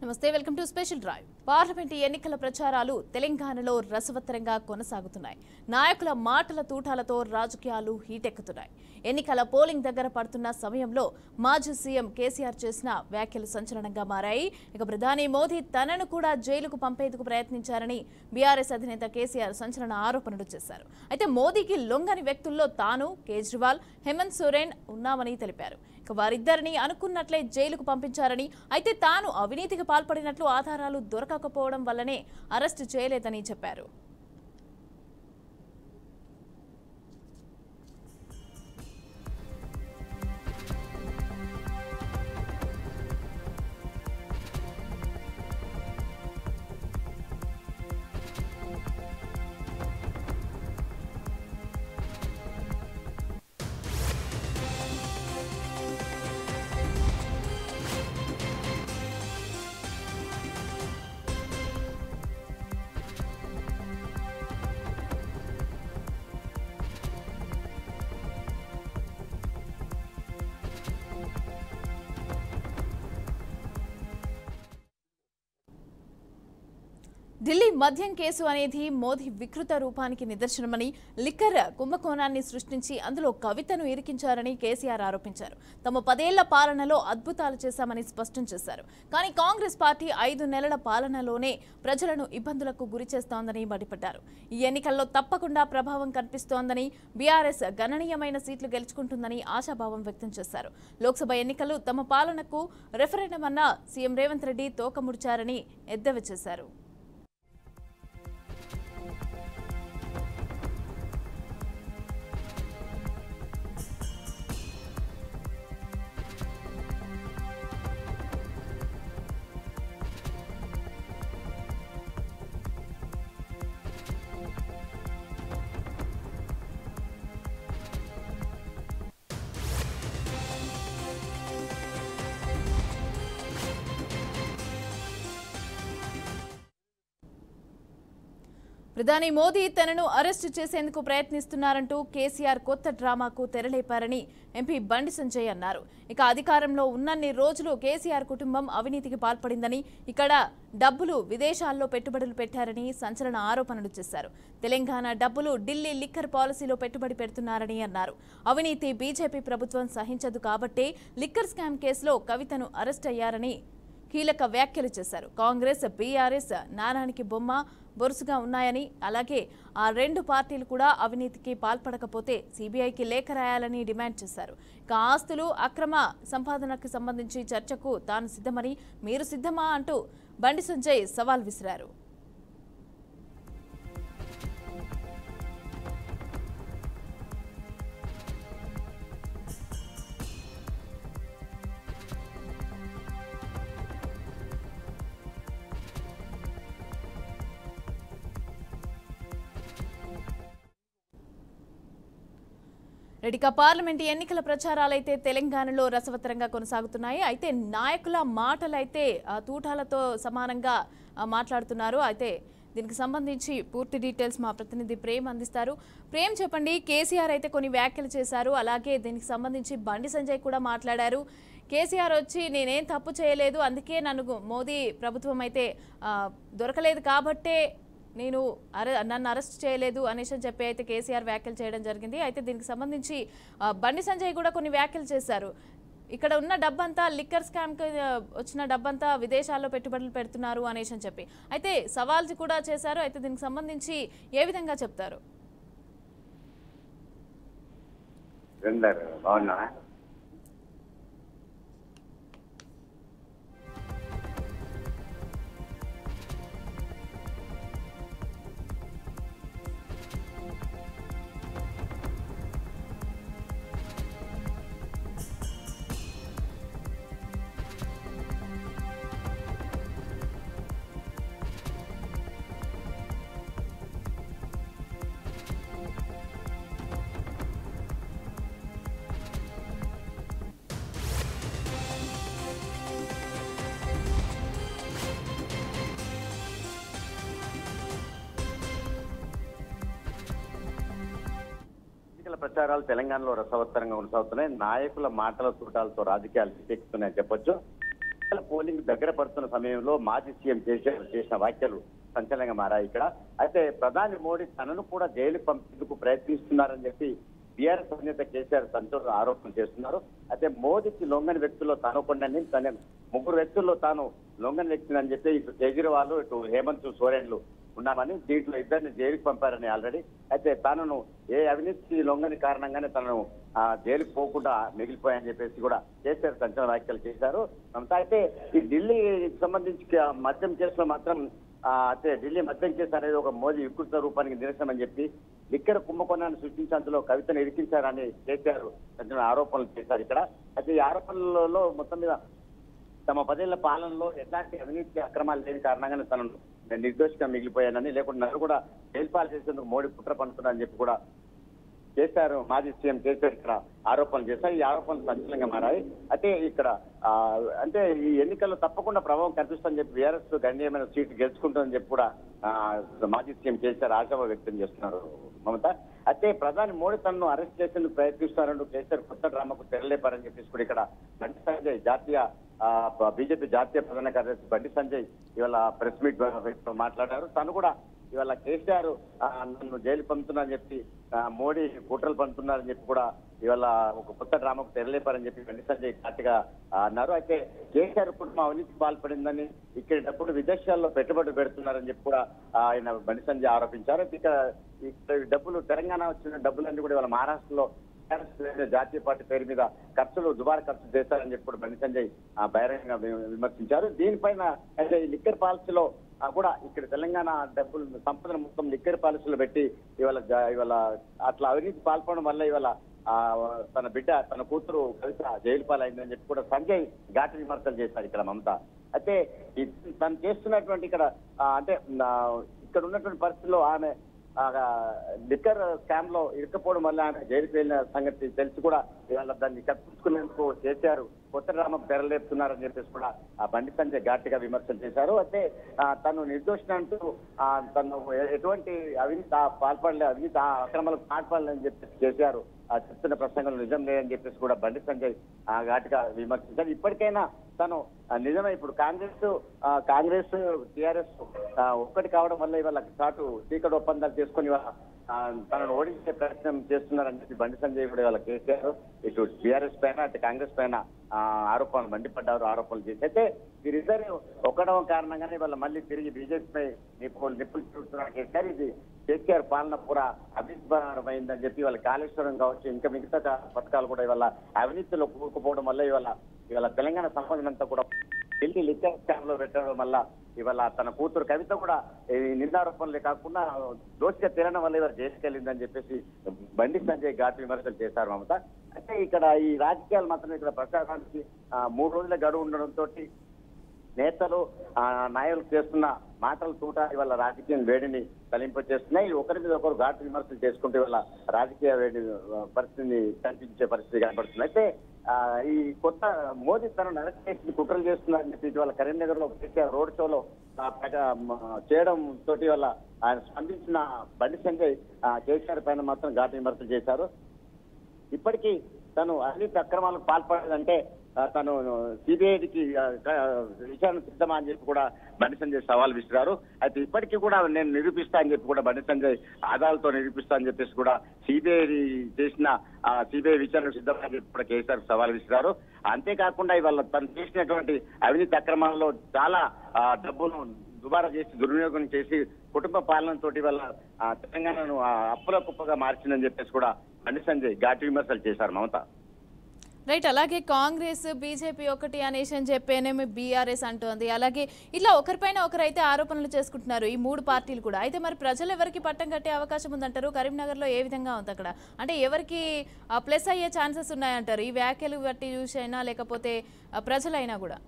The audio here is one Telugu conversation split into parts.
నమస్తే welcome to special drive. Parliament ఎన్నికల ప్రచారాలు తెలంగాణలో రసవత్తరంగా కొనసాగుతున్నాయి. నాయకుల మాటల తూటాలతో రాజకీయాలు హీటెక్కుతున్నాయి. ఎన్నికల పోలింగ్ దగ్గర పడుతున్న సమయంలో మాజీ సీఎం కేసీఆర్ చేసిన వ్యాఖ్యలు సంచలనంగా మారాయి. ఇక ప్రధాని మోదీ తనను కూడా జైలుకు పంపేందుకు ప్రయత్నించారని బీఆర్ఎస్ అధినేత కేసీఆర్ సంచలన ఆరోపణలు చేశారు. అయితే మోదీకి లొంగని వ్యక్తుల్లో తాను, కేజ్రీవాల్, హేమంత్ సోరెన్ ఉన్నామని తెలిపారు. ఇక వారిద్దరిని అనుకున్నట్లే జైలుకు పంపించారని, అయితే తాను అవినీతికి పాల్పడినట్లు ఆధారాలు దొరకకపోవడం వల్లనే అరెస్టు చేయలేదని చెప్పారు. ఢిల్లీ మద్యం కేసు అనేది మోదీ వికృత రూపానికి నిదర్శనమని, లిక్కర్ కుంభకోణాన్ని సృష్టించి అందులో కవితను ఇరికించారని కేసీఆర్ ఆరోపించారు. తమ 10 ఏళ్ల పాలనలో అద్భుతాలు చేశామని స్పష్టం చేశారు. కానీ కాంగ్రెస్ పార్టీ 5 నెలల పాలనలోనే ప్రజలను ఇబ్బందులకు గురి చేస్తోందని మండిపడ్డారు. ఈ ఎన్నికల్లో తప్పకుండా ప్రభావం కనిపిస్తోందని, బీఆర్ఎస్ గణనీయమైన సీట్లు గెలుచుకుంటుందని ఆశాభావం వ్యక్తం చేశారు. లోక్సభ ఎన్నికలు తమ పాలనకు రెఫరెండం అన్న సీఎం రేవంత్ రెడ్డి తోకముడిచారని ఎద్దేవా చేశారు. ప్రధాని మోదీ తనను అరెస్టు చేసేందుకు ప్రయత్నిస్తున్నారంటూ కేసీఆర్ కొత్త డ్రామాకు తెరలేపారని ఎంపీ బండి సంజయ్ అన్నారు. ఇక అధికారంలో ఉన్నన్ని రోజులు కేసీఆర్ కుటుంబం అవినీతికి పాల్పడిందని, ఇక్కడ డబ్బులు విదేశాల్లో పెట్టుబడులు పెట్టారని సంచలన ఆరోపణలు చేశారు. తెలంగాణ డబ్బులు ఢిల్లీ లిక్కర్ పాలసీలో పెట్టుబడి పెడుతున్నారని అన్నారు. అవినీతి బీజేపీ ప్రభుత్వం సహించదు కాబట్టే లిక్కర్ స్కామ్ కేసులో కవితను అరెస్ట్ అయ్యారని కీలక వ్యాఖ్యలు చేశారు. కాంగ్రెస్, బీఆర్ఎస్ నాణానికి బొమ్మ బొరుసుగా ఉన్నాయని, అలాగే ఆ 2 పార్టీలు కూడా అవినీతికి పాల్పడకపోతే సీబీఐకి లేఖ రాయాలని డిమాండ్ చేశారు. ఇక ఆస్తులు అక్రమ సంపాదనకు సంబంధించి చర్చకు తాను సిద్ధమని, మీరు సిద్ధమా అంటూ బండి సంజయ్ సవాల్ విసిరారు. రెడ్డిక పార్లమెంట్ ఎన్నికల ప్రచారాలైతే తెలంగాణలో రసవత్తరంగా కొనసాగుతున్నాయి. అయితే నాయకుల మాటలైతే తూటాలతో సమానంగా మాట్లాడుతున్నారు. అయితే దీనికి సంబంధించి పూర్తి డీటెయిల్స్ మా ప్రతినిధి ప్రేమ్ అందిస్తారు. ప్రేమ్, చెప్పండి. కేసీఆర్ అయితే కొన్ని వ్యాఖ్యలు చేశారు, అలాగే దీనికి సంబంధించి బండి సంజయ్ కూడా మాట్లాడారు. కేసీఆర్ వచ్చి నేనేం తప్పు చేయలేదు, అందుకే నన్ను మోదీ ప్రభుత్వం అయితే దొరకలేదు కాబట్టే నన్ను అరెస్ట్ చేయలేదు అనేసి చెప్పి అయితే కేసీఆర్ వ్యాఖ్యలు చేయడం జరిగింది. అయితే దీనికి సంబంధించి బండి సంజయ్ కూడా కొన్ని వ్యాఖ్యలు చేశారు. ఇక్కడ ఉన్న డబ్బంతా లిక్కర్ స్కామ్కి వచ్చిన డబ్బంతా విదేశాల్లో పెట్టుబడులు పెడుతున్నారు అనేసి చెప్పి అయితే సవాల్ కూడా చేశారు. అయితే దీనికి సంబంధించి ఏ విధంగా చెప్తారు? ప్రచారాలు తెలంగాణలో రసవత్తరంగా కొనసాగుతున్నాయి. నాయకుల మాటల తూటాలతో రాజకీయాలు చికెక్కుతున్నాయని చెప్పొచ్చు. ఎన్నికల పోలింగ్ దగ్గర పడుతున్న సమయంలో మాజీ సీఎం కేసీఆర్ చేసిన వ్యాఖ్యలు సంచలనంగా మారాయి ఇక్కడ. అయితే ప్రధాని మోడీ తనను కూడా జైలుకు పంపేందుకు ప్రయత్నిస్తున్నారని చెప్పి బీఆర్ఎస్ అధినేత కేసీఆర్ సంచలన ఆరోపణలు చేస్తున్నారు. అయితే మోదీకి లొంగని వ్యక్తుల్లో తాను కొండని తన ముగ్గురు వ్యక్తుల్లో తాను లొంగని వ్యక్తిని అని చెప్పి ఇటు కేజ్రీవాల్ ఇటు హేమంత్ సోరెన్లు ఉన్నామని, దీంట్లో ఇద్దరిని జైలుకు పంపారని ఆల్రెడీ. అయితే తనను ఏ అవినీతి లొంగని కారణంగానే తనను జైలుకు పోకుండా మిగిలిపోయాయని చెప్పేసి కూడా కేసీఆర్ సంచలన వ్యాఖ్యలు చేశారు. అయితే ఈ ఢిల్లీకి సంబంధించి మద్యం కేసులో మాత్రం అయితే ఢిల్లీ మద్యం కేసు అనేది ఒక మోదీ వికృత రూపానికి నిరసన అని చెప్పి లిక్కర్ కుంభకోణాన్ని సృష్టించి అందులో కవితను ఇరికించారని కేసీఆర్ సంచలన ఆరోపణలు చేశారు ఇక్కడ. అయితే ఈ ఆరోపణలలో మొత్తం మీద తమ 10 ఏళ్ల పాలనలో ఎట్లాంటి అవినీతి అక్రమాలు లేని కారణంగానే తనను నిర్దోషిగా మిగిలిపోయానని, లేకుంటే నన్ను కూడా జైలుపాలు చేసేందుకు మోడీ కుట్ర పన్నుతున్నారని చెప్పి కూడా కేసీఆర్ మాజీ సీఎం కేసీఆర్ ఇక్కడ ఆరోపణలు చేశారు. ఈ ఆరోపణలు సంచలనంగా మారాయి. అయితే ఇక్కడ అంటే ఈ ఎన్నికల్లో తప్పకుండా ప్రభావం కనిపిస్తుందని చెప్పి బీఆర్ఎస్ గణనీయమైన సీట్లు గెలుచుకుంటుందని చెప్పి కూడా మాజీ సీఎం కేసీఆర్ ఆశాభావం వ్యక్తం చేస్తున్నారు మమత. అయితే ప్రధాని మోడీ తనను అరెస్ట్ చేసేందుకు ప్రయత్నిస్తున్నారంటూ కేసీఆర్ కొత్త డ్రామాకు తెరలేపారని చెప్పేసి కూడా ఇక్కడ బండి సంజయ్ బీజేపీ జాతీయ ప్రధాన కార్యదర్శి బండి సంజయ్ ఇవాళ ప్రెస్ మీట్ మాట్లాడారు. తను కూడా ఇవాళ కేసీఆర్ నన్ను జైలు పంపుతున్నారని చెప్పి మోడీ కుట్రలు పంపుతున్నారని చెప్పి కూడా ఇవాళ ఒక కొత్త డ్రామాకు తెరలేపారని చెప్పి బండి సంజయ్ గట్టిగా అన్నారు. అయితే కేసీఆర్ కుటుంబం అవినీతికి పాల్పడిందని, ఇక్కడ డబ్బులు విదేశాల్లో పెట్టుబడులు పెడుతున్నారని చెప్పి కూడా ఆయన బండి సంజయ్ ఆరోపించారు. ఇక్కడ డబ్బులు తెలంగాణ వచ్చిన డబ్బులన్నీ కూడా ఇవాళ మహారాష్ట్రలో జాతీయ పార్టీ పేరు మీద దుబారా ఖర్చు చేశారని చెప్పి కూడా బండి సంజయ్ బహిరంగంగా విమర్శించారు. దీనిపైన అయితే ఈ లిక్కర్ పాలసీలో కూడా ఇక్కడ తెలంగాణ డబ్బులు సంపదను మొత్తం లిక్కర్ పాలసీలో పెట్టి ఇవాళ అట్లా అవినీతి పాల్పడడం వల్ల ఇవాళ తన బిడ్డ తన కూతురు కవిత జైలు పాలైందని చెప్పి కూడా సంజయ్ ఘాటు విమర్శలు చేశారు ఇక్కడ మమత. అయితే తను చేస్తున్నటువంటి ఇక్కడ అంటే ఇక్కడ ఉన్నటువంటి పరిస్థితుల్లో ఆమె లిక్కర్ స్కామ్ లో ఇరుక్కుపోవడం వల్ల ఆమె జైలుకు వెళ్ళిన సంగతి తెలిసి కూడా ఇవాళ దాన్ని కప్పించుకునేందుకు కేసీఆర్ కొత్త డ్రామాకు తెరలేపుతున్నారని చెప్పేసి కూడా బండి సంజయ్ ఘాటుగా విమర్శలు చేశారు. అయితే తను నిర్దోషిని అంటూ తను ఎటువంటి అవినీతి అక్రమాలకు పాల్పడలేదని చెప్పేసి కేసీఆర్ చెప్తున్న ప్రసంగంలో నిజం లేదని చెప్పేసి కూడా బండి సంజయ్ ఘాటుగా విమర్శించారు. ఇప్పటికైనా తను నిజమే ఇప్పుడు కాంగ్రెస్ టీఆర్ఎస్ ఒక్కటి కావడం వల్ల ఇవాళ చాటు చీకటి ఒప్పందాలు చేసుకుని తనను ఓడించే ప్రయత్నం చేస్తున్నారని చెప్పి బండి సంజయ్ కూడా ఇవాళ కేసీఆర్ ఇటు టీఆర్ఎస్ పైన అటు కాంగ్రెస్ పైన ఆరోపణలు చేసి అయితే వీరిద్దరు ఒకటవ కారణంగానే ఇవాళ మళ్ళీ తిరిగి బీజేపీపై నిప్పులు చూస్తున్నారు కేసీఆర్. ఇది కేసీఆర్ పాలన పూరా అభివృద్ధిపరమైందని చెప్పి ఇవాళ కాళేశ్వరం కావచ్చు ఇంకా మిగతా పథకాలు కూడా ఇవాళ అవినీతిలో కూరుకుపోవడం వల్ల ఇవాళ తెలంగాణ సంపదనంతా కూడా ఢిల్లీ లిక్కర్ స్కామ్ లో పెట్టడం వల్ల ఇవాళ తన కూతురు కవిత కూడా నిందారోపణలే కాకుండా దోషిగా తేలడం వల్ల ఇవాళ జైలుకి వెళ్ళిందని చెప్పేసి బండి సంజయ్ ఘాటు విమర్శలు చేశారు మమత. అయితే ఇక్కడ ఈ రాజకీయాలు మాత్రం ఇక్కడ ప్రచారానికి 3 రోజుల గడువు ఉండడంతో నేతలు నాయకులు చేస్తున్న మాటల తూట ఇవాళ రాజకీయ వేడిని తలింపచేస్తున్నాయి. ఒకరి మీద ఒకరు ఘాటు విమర్శలు చేసుకుంటే ఇవాళ రాజకీయ వేడి పరిస్థితిని కనిపించే పరిస్థితి కనబడుతుంది. అయితే ఈ కొత్త మోదీ తనను అరెస్ట్ చేసి కుట్రలు చేస్తున్నారని చెప్పి ఇవాళ కరీంనగర్ లో రోడ్ షోలో చేయడం తోటి వల్ల ఆయన స్పందించిన బండి సంజయ్ కేసీఆర్ పైన మాత్రం ఘాటు విమర్శలు చేశారు. ఇప్పటికీ తను అవినీతి అక్రమాలకు పాల్పడదంటే తను సిబిఐకి విచారణ సిద్ధమా అని చెప్పి కూడా బండి సంజయ్ సవాల్ విసిరారు. అయితే ఇప్పటికీ కూడా నేను నిరూపిస్తా అని చెప్పి కూడా బండి సంజయ్ ఆధారాలతో నిరూపిస్తా అని చెప్పేసి కూడా సిబిఐ విచారణ సిద్ధమా అని చెప్పి కూడా కేసీఆర్ సవాల్ విసిరారు. అంతేకాకుండా ఇవాళ తను చేసినటువంటి అవినీతి అక్రమాల్లో చాలా డబ్బును దుబారా చేసి దుర్వినియోగం చేసి కుటుంబ పాలనతోటి వల్ల తెలంగాణను అప్పుల కుప్పగా మార్చిందని చెప్పేసి కూడా బండి సంజయ్ ఘాటు విమర్శలు చేశారు మమత. రైట్. అలాగే కాంగ్రెస్ బీజేపీ ఒకటి అనేసి అని చెప్పేనేమి బీఆర్ఎస్ అంటోంది. అలాగే ఇట్లా ఒకరిపైన ఒకరైతే ఆరోపణలు చేసుకుంటున్నారు ఈ 3 పార్టీలు కూడా. అయితే మరి ప్రజలు ఎవరికి పట్టం కట్టే అవకాశం ఉందంటారు? కరీంనగర్లో ఏ విధంగా ఉంది అక్కడ? అంటే ఎవరికి ప్లస్ అయ్యే ఛాన్సెస్ ఉన్నాయంటారు ఈ వ్యాఖ్యలు బట్టి చూసైనా లేకపోతే ప్రజలైనా కూడా?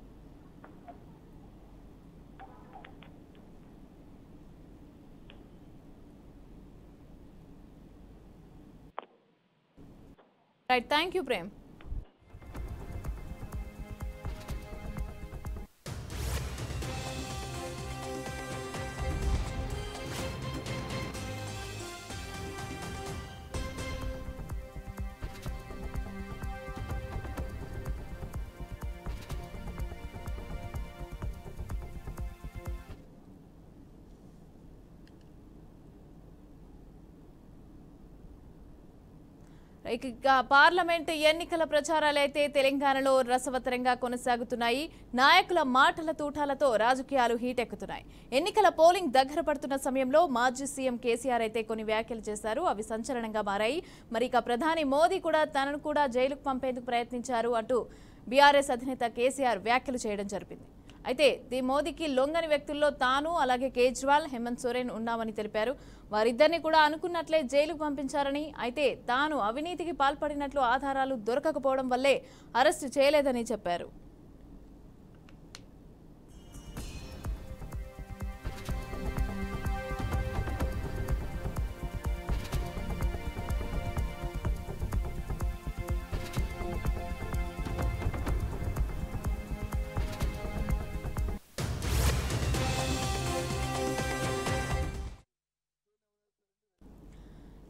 రైట్. Thank you Prem. ఇక పార్లమెంట్ ఎన్నికల ప్రచారాలైతే తెలంగాణలో రసవత్తరంగా కొనసాగుతున్నాయి. నాయకుల మాటల తూటాలతో రాజకీయాలు హీటెక్కుతున్నాయి. ఎన్నికల పోలింగ్ దగ్గర పడుతున్న సమయంలో మాజీ సీఎం కేసీఆర్ అయితే కొన్ని వ్యాఖ్యలు చేశారు. అవి సంచలనంగా మారాయి. మరి ఇక ప్రధాని మోదీ కూడా తనను కూడా జైలుకు పంపేందుకు ప్రయత్నించారు అంటూ బీఆర్ఎస్ అధినేత కేసీఆర్ వ్యాఖ్యలు చేయడం జరిగింది. అయితే మోదీకి లొంగని వ్యక్తుల్లో తాను అలాగే కేజ్రీవాల్, హేమంత్ సోరెన్ ఉన్నామని తెలిపారు. వారిద్దరిని కూడా అనుకున్నట్లే జైలుకు పంపించారని, అయితే తాను అవినీతికి పాల్పడినట్లు ఆధారాలు దొరకకపోవడం వల్లే అరెస్టు చేయలేదని చెప్పారు.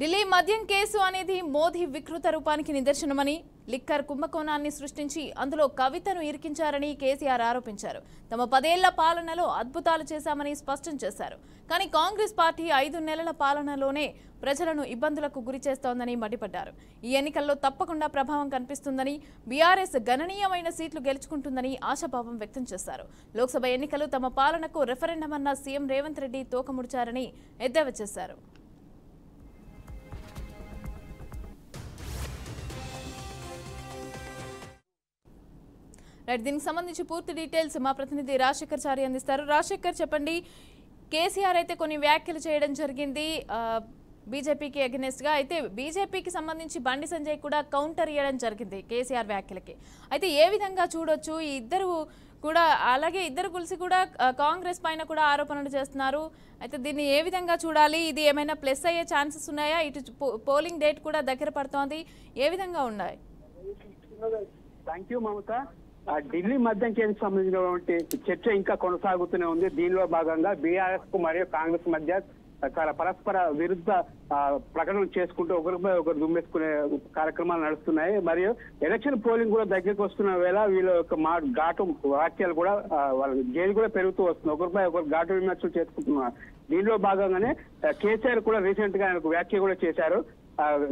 ఢిల్లీ మద్యం కేసు అనేది మోదీ వికృత రూపానికి నిదర్శనమని, లిక్కర్ కుంభకోణాన్ని సృష్టించి అందులో కవితను ఇరికించారని కేసీఆర్ ఆరోపించారు. తమ 10 ఏళ్ల పాలనలో అద్భుతాలు చేశామని స్పష్టం చేశారు. కానీ కాంగ్రెస్ పార్టీ 5 నెలల పాలనలోనే ప్రజలను ఇబ్బందులకు గురి చేస్తోందని మండిపడ్డారు. ఈ ఎన్నికల్లో తప్పకుండా ప్రభావం కనిపిస్తుందని, బీఆర్ఎస్ గణనీయమైన సీట్లు గెలుచుకుంటుందని ఆశాభావం వ్యక్తం చేశారు. లోక్సభ ఎన్నికలు తమ పాలనకు రెఫరెండం అన్న సీఎం రేవంత్ రెడ్డి తోకముడిచారని ఎద్దేవా చేశారు. దీనికి సంబంధించి పూర్తి డీటెయిల్స్ మా ప్రతినిధి రాజశేఖర్ చారి అందిస్తారు. రాజశేఖర్, చెప్పండి. కేసీఆర్ అయితే కొన్ని వ్యాఖ్యలు చేయడం జరిగింది బీజేపీకి అగెనెస్ట్ గా. అయితే బీజేపీకి సంబంధించి బండి సంజయ్ కూడా కౌంటర్ ఇవ్వడం జరిగింది కేసీఆర్ వ్యాఖ్యలకి. అయితే ఏ విధంగా చూడొచ్చు? ఈ ఇద్దరు కూడా, అలాగే ఇద్దరు కలిసి కూడా కాంగ్రెస్ పైన కూడా ఆరోపణలు చేస్తున్నారు. అయితే దీన్ని ఏ విధంగా చూడాలి? ఇది ఏమైనా ప్లస్ అయ్యే ఛాన్సెస్ ఉన్నాయా? ఇటు పోలింగ్ డేట్ కూడా దగ్గర పడుతోంది. ఏ విధంగా ఉన్నాయి? థ్యాంక్ యూ మమత. ఢిల్లీ మద్యం కేసుకు సంబంధించినటువంటి చర్చ ఇంకా కొనసాగుతూనే ఉంది. దీనిలో భాగంగా బీఆర్ఎస్ కు మరియు కాంగ్రెస్ మధ్య చాలా పరస్పర విరుద్ధ ప్రకటనలు చేసుకుంటూ ఒకరిపై ఒకరు దుమ్మేసుకునే కార్యక్రమాలు నడుస్తున్నాయి. మరియు ఎలక్షన్ పోలింగ్ కూడా దగ్గరికి వస్తున్న వేళ వీళ్ళ యొక్క ఘాటు వాక్యాలు కూడా వాళ్ళ జైలు కూడా పెరుగుతూ వస్తుంది. ఒకరిపై ఒకరు ఘాటు విమర్శలు చేసుకుంటున్నారు. దీనిలో భాగంగానే కేసీఆర్ కూడా రీసెంట్ గా ఆయనకు వ్యాఖ్య కూడా చేశారు.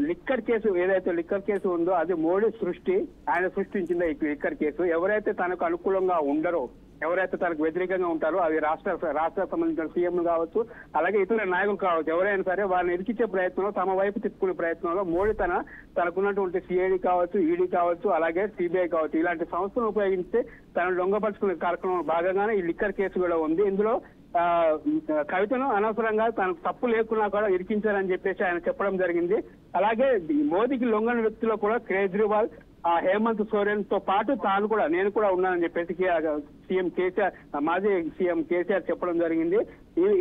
లిక్కర్ కేసు ఏదైతే లిక్కర్ కేసు ఉందో అది మోడీ సృష్టి, ఆయన సృష్టించింది ఈ లిక్కర్ కేసు. ఎవరైతే తనకు అనుకూలంగా ఉండరో, ఎవరైతే తనకు వ్యతిరేకంగా ఉంటారో, అవి రాష్ట్ర సంబంధించిన సీఎం కావచ్చు, అలాగే ఇతర నాయకులు కావచ్చు, ఎవరైనా సరే వారిని ఇరికించే ప్రయత్నంలో, తమ వైపు తిప్పుకునే ప్రయత్నంలో మోడీ తనకున్నటువంటి సిఐడి కావచ్చు, ఈడీ కావచ్చు, అలాగే సిబిఐ కావచ్చు, ఇలాంటి సంస్థలను ఉపయోగించి తనను దొంగపరుచుకునే కార్యక్రమంలో భాగంగానే ఈ లిక్కర్ కేసు కూడా ఉంది. ఇందులో కవితను అనవసరంగా తనకు తప్పు లేకున్నా కూడా ఇరికించారని చెప్పేసి ఆయన చెప్పడం జరిగింది. అలాగే మోదీకి లొంగని వ్యక్తిలో కూడా కేజ్రీవాల్, హేమంత్ సోరెన్ తో పాటు నేను కూడా ఉన్నానని చెప్పేసి సీఎం కేసీఆర్, మాజీ సీఎం కేసీఆర్ చెప్పడం జరిగింది.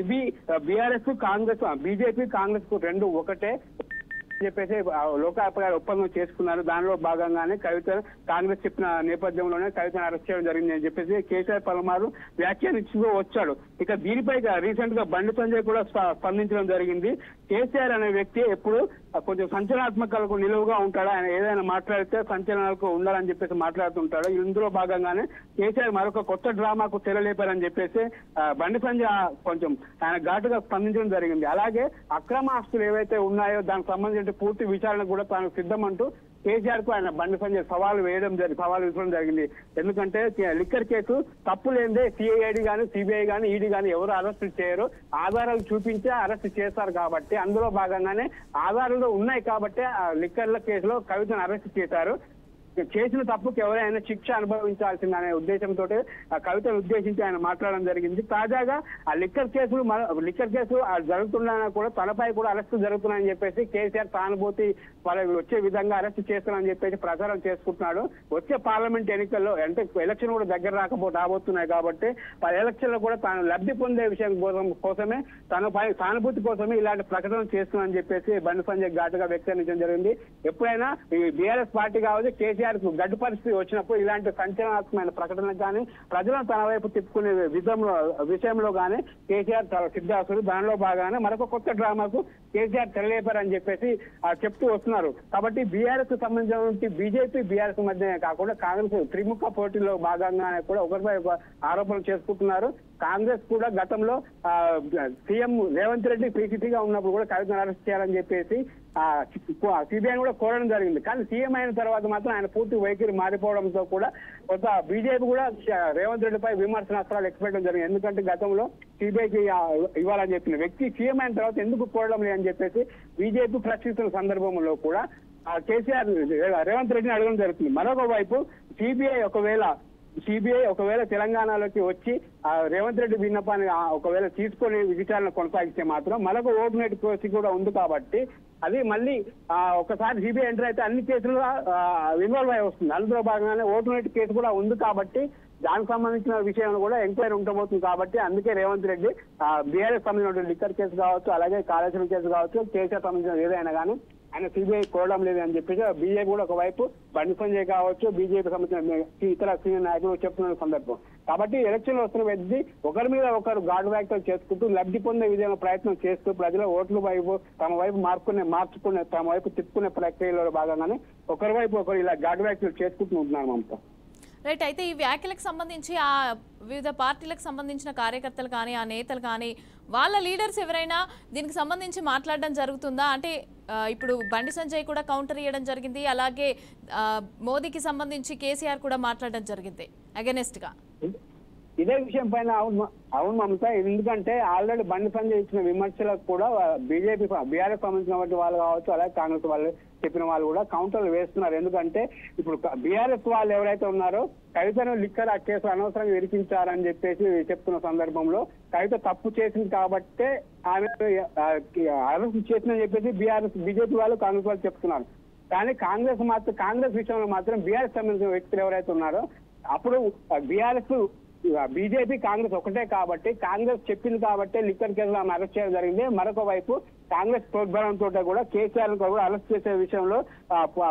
ఇవి బీఆర్ఎస్ కాంగ్రెస్, బీజేపీ కాంగ్రెస్ కు రెండు ఒకటే చెప్పేసి లోకాయుక్త ఒప్పందం చేసుకున్నారు. దానిలో భాగంగానే కవిత కాంగ్రెస్ చెప్పిన నేపథ్యంలోనే కవితను అరెస్ట్ చేయడం జరిగింది అని చెప్పేసి కేసీఆర్ పలుమారు వ్యాఖ్యానిస్తూ వచ్చాడు. ఇక దీనిపై రీసెంట్ గా బండి సంజయ్ కూడా స్పందించడం జరిగింది. కేసీఆర్ అనే వ్యక్తి ఎప్పుడు కొంచెం సంచలనాత్మకాలకు నిలువుగా ఉంటాడు. ఆయన ఏదైనా మాట్లాడితే సంచలనాలకు ఉండాలని చెప్పేసి మాట్లాడుతుంటాడు. ఇందులో భాగంగానే కేసీఆర్ మరొక కొత్త డ్రామాకు తెరలేపారని చెప్పేసి బండి సంజయ్ కొంచెం ఆయన ఘాటుగా స్పందించడం జరిగింది. అలాగే అక్రమ ఆస్తులు ఏవైతే ఉన్నాయో దానికి సంబంధించిన పూర్తి విచారణ కూడా తాను సిద్ధమంటూ కేసీఆర్ కు ఆయన బండి సంజయ్ సవాలు విసరడం జరిగింది. ఎందుకంటే లిక్కర్ కేసు తప్పు లేదే సిఐడి గాని, సిబిఐ గాని, ఈడీ గాని ఎవరు అరెస్ట్ చేయరు. ఆధారాలు చూపించే అరెస్ట్ చేస్తారు కాబట్టి, అందులో భాగంగానే ఆధారాలు ఉన్నాయి కాబట్టి ఆ లిక్కర్ల కేసులో కవితను అరెస్ట్ చేశారు. చేసిన తప్పుకి ఎవరైనా శిక్ష అనుభవించాల్సిందనే ఉద్దేశంతో ఆ కవితను ఉద్దేశించి ఆయన మాట్లాడడం జరిగింది. తాజాగా ఆ లిక్కర్ కేసు జరుగుతున్నా కూడా తనపై కూడా అరెస్టు జరుగుతున్నాయని చెప్పేసి కేసీఆర్ సానుభూతి వచ్చే విధంగా అరెస్ట్ చేస్తున్నారని చెప్పేసి ప్రచారం చేసుకుంటున్నాడు. వచ్చే పార్లమెంట్ ఎన్నికల్లో అంటే ఎలక్షన్ కూడా దగ్గర రాబోతున్నాయి కాబట్టి ఎలక్షన్ లో కూడా తాను లబ్ధి పొందే విషయం కోసమే తనపై సానుభూతి కోసమే ఇలాంటి ప్రకటన చేస్తున్నారని చెప్పేసి బండి సంజయ్ ఘాటుగా వ్యాఖ్యానించడం జరిగింది. ఎప్పుడైనా ఈ బీఆర్ఎస్ పార్టీ కావచ్చు, కేసీఆర్ కు గడ్డు పరిస్థితి వచ్చినప్పుడు ఇలాంటి సంచలనాత్మకమైన ప్రకటనలు కానీ ప్రజలను తన వైపు తిప్పుకునే విషయంలో కానీ కేసీఆర్ చాలా సిద్ధాస్తుడు. దానిలో భాగంగానే మరొక కొత్త డ్రామాకు కేసీఆర్ తెరలేపారని చెప్పేసి చెప్తూ వస్తున్నారు. కాబట్టి బీఆర్ఎస్ కు సంబంధించిన బీజేపీ బీఆర్ఎస్ మధ్య కాకుండా కాంగ్రెస్ త్రిముఖ పోటీలో భాగంగానే కూడా ఒకరిపై ఆరోపణలు చేసుకుంటున్నారు. కాంగ్రెస్ కూడా గతంలో సీఎం రేవంత్ రెడ్డి పీసీసీగా ఉన్నప్పుడు కూడా కవితను అరెస్ట్ చేయాలని చెప్పేసి సిబిఐ కూడా కోరడం జరిగింది. కానీ సీఎం అయిన తర్వాత మాత్రం ఆయన పూర్తి వైఖరి మారిపోవడంతో కూడా కొంత బీజేపీ కూడా రేవంత్ రెడ్డిపై విమర్శనాస్త్రాలు ఎక్స్పెట్టడం జరిగింది. ఎందుకంటే గతంలో సిబిఐకి ఇవ్వాలని చెప్పిన వ్యక్తి సీఎం అయిన తర్వాత ఎందుకు కోరడం లేదని చెప్పేసి బీజేపీ ప్రశ్నిస్తున్న సందర్భంలో కూడా కేసీఆర్ రేవంత్ రెడ్డిని అడగడం జరుగుతుంది. మరొక వైపు సిబిఐ ఒకవేళ తెలంగాణలోకి వచ్చి రేవంత్ రెడ్డి విన్నపాన్ని ఒకవేళ తీసుకొని విచారణ కొనసాగిస్తే మాత్రం మరొక ఓటునేట్ కేసు కూడా ఉంది కాబట్టి అది మళ్ళీ ఒకసారి సిబిఐ ఎంటర్ అయితే అన్ని కేసులు ఇన్వాల్వ్ అయి వస్తుంది. అందులో భాగంగానే ఓటునేట్ కేసు కూడా ఉంది కాబట్టి దానికి సంబంధించిన విషయంలో కూడా ఎంక్వైరీ ఉండబోతుంది. కాబట్టి అందుకే రేవంత్ రెడ్డి బీఆర్ఎస్ సంబంధించిన లిక్కర్ కేసు కావచ్చు, అలాగే కాళేశ్వరం కేసు కావచ్చు, కేసీఆర్ సంబంధించిన ఏదైనా కానీ ఆయన సిబిఐ కోరడం లేదు అని చెప్పేసి బీజేపీ కూడా ఒకవైపు బండి సంజయ్ కావచ్చు, బీజేపీ సంబంధించిన ఇతర సీనియర్ నాయకులు చెప్తున్న సందర్భం. కాబట్టి ఎలక్షన్లు వస్తున్న వ్యక్తి ఒకరి మీద ఒకరు గాడ్ వ్యాఖ్యలు చేసుకుంటూ లబ్ధి పొందే విధంగా ప్రయత్నం చేస్తూ ప్రజల ఓట్ల వైపు తమ వైపు మార్చుకునే తమ వైపు తిప్పుకునే ప్రక్రియలో భాగంగానే ఒకరి వైపు ఒకరు ఇలా గాడ్ వ్యాఖ్యలు చేసుకుంటూ ఉంటున్నారు మమత. రైట్. అయితే ఈ వ్యాఖ్యలకు సంబంధించి ఆ వివిధ పార్టీలకు సంబంధించిన కార్యకర్తలు కానీ ఆ నేతలు కానీ వాళ్ళ లీడర్స్ ఎవరైనా దీనికి సంబంధించి మాట్లాడడం జరుగుతుందా? అంటే ఇప్పుడు బండి సంజయ్ కూడా కౌంటర్ ఇవ్వడం జరిగింది, అలాగే మోదీకి సంబంధించి కేసీఆర్ కూడా మాట్లాడడం జరిగింది అగెనెస్ట్ గా. ఇదే విషయం పైన అవును మమత, ఎందుకంటే ఆల్రెడీ బండి సంజయ్ ఇచ్చిన విమర్శలకు కూడా బీజేపీ బీఆర్ఎస్ సంబంధించిన వాళ్ళు కావచ్చు, అలాగే కాంగ్రెస్ వాళ్ళు చెప్పిన వాళ్ళు కూడా కౌంటర్లు వేస్తున్నారు. ఎందుకంటే ఇప్పుడు బీఆర్ఎస్ వాళ్ళు ఎవరైతే ఉన్నారో కవితను లిక్కర్ కేసు అనవసరంగా ఇరికించారని చెప్పేసి చెప్తున్న సందర్భంలో కవిత తప్పు చేసింది కాబట్టే ఆమె అరెస్ట్ చేసిందని చెప్పేసి బీజేపీ వాళ్ళు కాంగ్రెస్ వాళ్ళు చెప్తున్నారు. కానీ కాంగ్రెస్ విషయంలో మాత్రం బీఆర్ఎస్ సంబంధించిన వ్యక్తులు ఎవరైతే ఉన్నారో అప్పుడు బీజేపీ కాంగ్రెస్ ఒకటే కాబట్టి కాంగ్రెస్ చెప్పింది కాబట్టి లిక్కర్ కేసులో ఆమె అరెస్ట్ చేయడం జరిగింది. మరొక వైపు కాంగ్రెస్ ప్రోద్బలంతో కూడా కేసీఆర్ కూడా అరెస్ట్ చేసే విషయంలో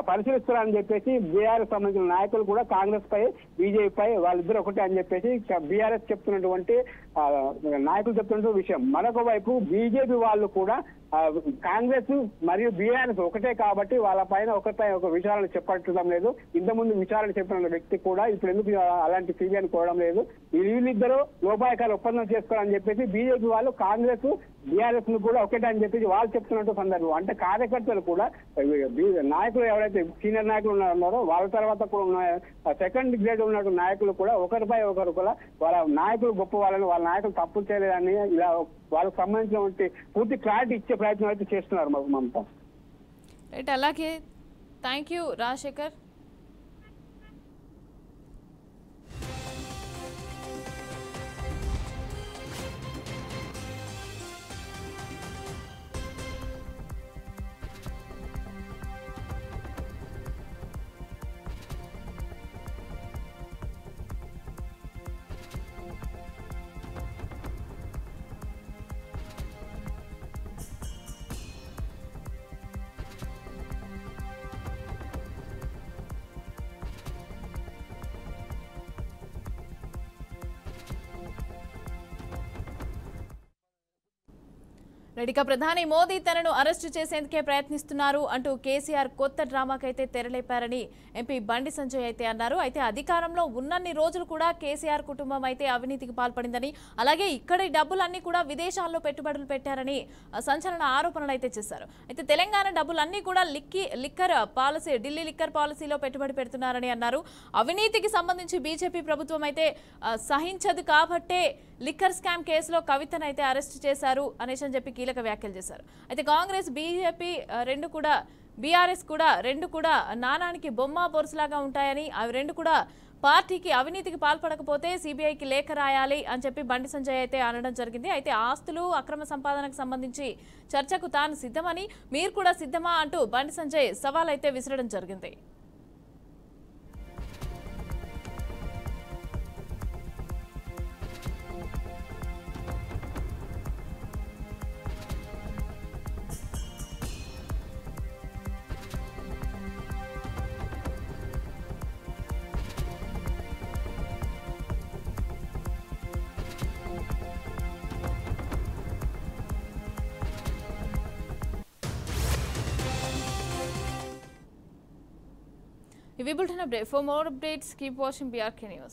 పరిశీలిస్తున్నారని చెప్పేసి బీఆర్ఎస్ సంబంధించిన నాయకులు కూడా కాంగ్రెస్ పై బీజేపీ పై వాళ్ళిద్దరు ఒకటే అని చెప్పేసి బీఆర్ఎస్ చెప్తున్నటువంటి నాయకులు చెప్తున్నటువంటి విషయం. మరొక వైపు బీజేపీ వాళ్ళు కూడా కాంగ్రెస్ మరియు బీఆర్ఎస్ ఒకటే కాబట్టి వాళ్ళ పైన ఒకరిపై ఒక విచారణ చెప్పడం లేదు. ఇంతకుముందు విచారణ చెప్పిన వ్యక్తి కూడా ఇప్పుడు ఎందుకు అలాంటి సిబిఐని కోరడం లేదు, వీళ్ళిద్దరూ లోపాయకాలు ఒప్పందం చేసుకోవాలని చెప్పేసి బీజేపీ వాళ్ళు కాంగ్రెస్ బీఆర్ఎస్ ను కూడా ఒకటే అని చెప్పేసి వాళ్ళు చెప్తున్నట్టు సందర్భం. అంటే కార్యకర్తలు కూడా నాయకులు ఎవరైతే సీనియర్ నాయకులు ఉన్నారో వాళ్ళ తర్వాత కూడా ఉన్న సెకండ్ గ్రేడ్ ఉన్నట్టు నాయకులు కూడా ఒకరిపై ఒకరు కూడా వాళ్ళ నాయకులు గొప్ప వాళ్ళ నాయకులు తప్పు చేయలేదని ఇలా వాళ్ళకి సంబంధించినటువంటి పూర్తి క్లారిటీ ఇచ్చే ప్రయత్నం అయితే చేస్తున్నారు మమత. రైట్. అలాగే థ్యాంక్ యూ రాజశేఖర్. రెడ్డిక ప్రధాని మోదీ తనను అరెస్టు చేసేందుకే ప్రయత్నిస్తున్నారు అంటూ కేసీఆర్ కొత్త డ్రామాకైతే తెరలేపారని ఎంపీ బండి సంజయ్ అయితే అన్నారు. అయితే అధికారంలో ఉన్నన్ని రోజులు కూడా కేసీఆర్ కుటుంబం అయితే అవినీతికి పాల్పడిందని, అలాగే ఇక్కడి డబ్బులన్నీ కూడా విదేశాల్లో పెట్టుబడులు పెట్టారని సంచలన ఆరోపణలు అయితే చేశారు. అయితే తెలంగాణ డబ్బులన్నీ కూడా ఢిల్లీ లిక్కర్ పాలసీలో పెట్టుబడి పెడుతున్నారని అన్నారు. అవినీతికి సంబంధించి బీజేపీ ప్రభుత్వం అయితే సహించదు కాబట్టే లిక్కర్ స్కామ్ కేసులో కవితను అయితే అరెస్ట్ చేశారు అనేసి చెప్పి కీలక వ్యాఖ్యలు చేశారు. అయితే కాంగ్రెస్ బీజేపీ బీఆర్ఎస్ రెండు కూడా నాణానికి బొమ్మ బొరుసులాగా ఉంటాయని, అవి రెండు కూడా పార్టీకి అవినీతికి పాల్పడకపోతే సిబిఐకి లేఖ రాయాలి అని చెప్పి బండి సంజయ్ అయితే అనడం జరిగింది. అయితే ఆస్తులు అక్రమ సంపాదనకు సంబంధించి చర్చకు తాను సిద్ధమని, మీరు కూడా సిద్ధమా అంటూ బండి సంజయ్ సవాల్ అయితే విసరడం జరిగింది. We will turn update. For more updates, keep watching BRK News.